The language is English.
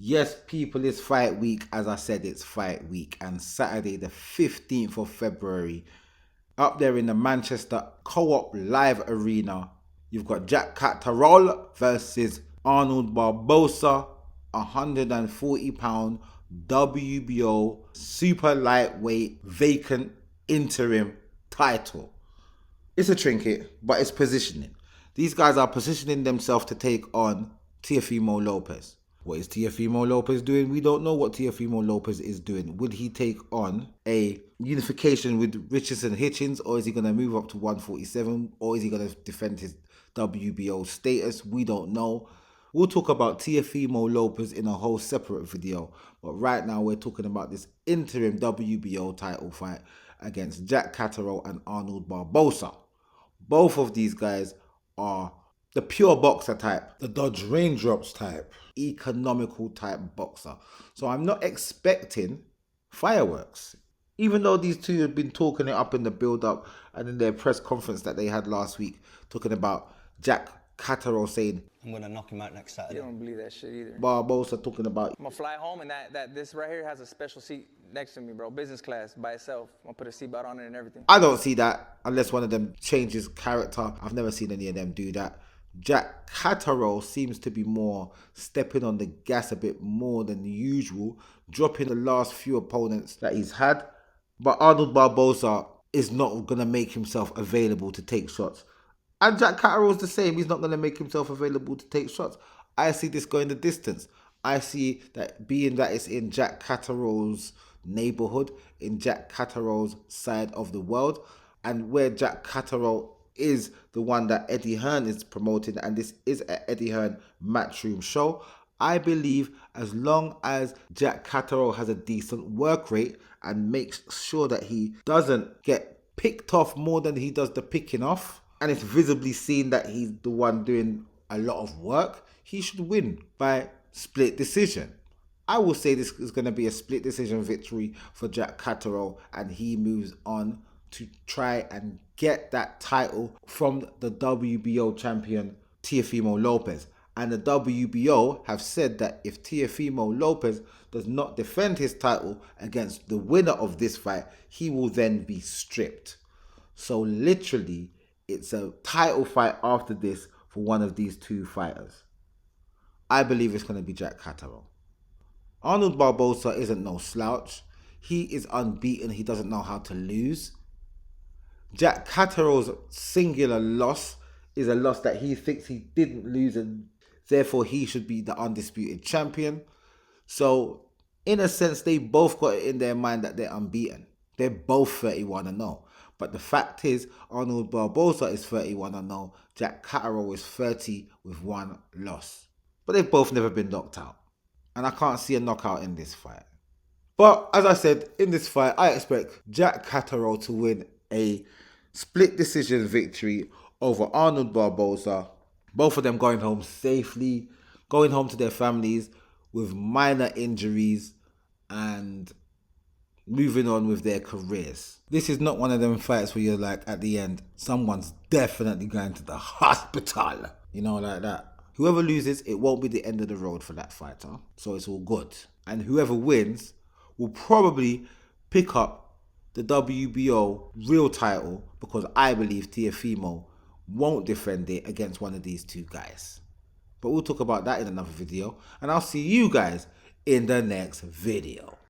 Yes, people, it's fight week. As I said, it's fight week. And Saturday, the 15th of February, up there in the Manchester Co-op Live Arena, you've got Jack Catterall versus Arnold Barbosa, £140 WBO super lightweight vacant interim title. It's a trinket, but it's positioning. These guys are positioning themselves to take on Teofimo Lopez. What is Teofimo Lopez doing? We don't know what Teofimo Lopez is doing. Would he take on a unification with Richardson Hitchens, or is he going to move up to 147, or is he going to defend his WBO status? We don't know. We'll talk about Teofimo Lopez in a whole separate video, but right now we're talking about this interim WBO title fight against Jack Catterall and Arnold Barbosa. Both of these guys are the pure boxer type, the dodge raindrops type, economical type boxer. So I'm not expecting fireworks. Even though these two have been talking it up in the build-up and in their press conference that they had last week, talking about Jack Catterall saying, I'm going to knock him out next Saturday. You don't believe that shit either. Barbosa talking about, I'm going to fly home and this right here has a special seat next to me, bro. Business class by itself. I'm going to put a seatbelt on it and everything. I don't see that unless one of them changes character. I've never seen any of them do that. Jack Catterall seems to be more stepping on the gas a bit more than usual, dropping the last few opponents that he's had. But Arnold Barbosa is not going to make himself available to take shots. And Jack Catterall's the same. He's not going to make himself available to take shots. I see this going the distance. I see that being that it's in Jack Catterall's neighborhood, in Jack Catterall's side of the world, and where Jack Catterall is the one that Eddie Hearn is promoting, and this is an Eddie Hearn Matchroom show. I believe as long as Jack Catterall has a decent work rate and makes sure that he doesn't get picked off more than he does the picking off, and it's visibly seen that he's the one doing a lot of work, he should win by split decision. I will say this is going to be a split decision victory for Jack Catterall, and he moves on to try and get that title from the WBO champion Teofimo Lopez. And the WBO have said that if Teofimo Lopez does not defend his title against the winner of this fight, he will then be stripped. So literally, it's a title fight after this for one of these two fighters. I believe it's going to be Jack Catterall. Arnold Barbosa isn't no slouch. He is unbeaten. He doesn't know how to lose. Jack Catterall's singular loss is a loss that he thinks he didn't lose, and therefore he should be the undisputed champion. So, in a sense, they both got it in their mind that they're unbeaten. They're both 31-0. But the fact is, Arnold Barbosa is 31-0. Jack Catterall is 30 with one loss. But they've both never been knocked out. And I can't see a knockout in this fight. But as I said, in this fight, I expect Jack Catterall to win a split decision victory over Arnold Barbosa. Both of them going home safely, going home to their families with minor injuries and moving on with their careers. This is not one of them fights where you're like, at the end, someone's definitely going to the hospital. You know, like that. Whoever loses, it won't be the end of the road for that fighter. So it's all good. And whoever wins will probably pick up the WBO real title, because I believe Teofimo won't defend it against one of these two guys. But we'll talk about that in another video. And I'll see you guys in the next video.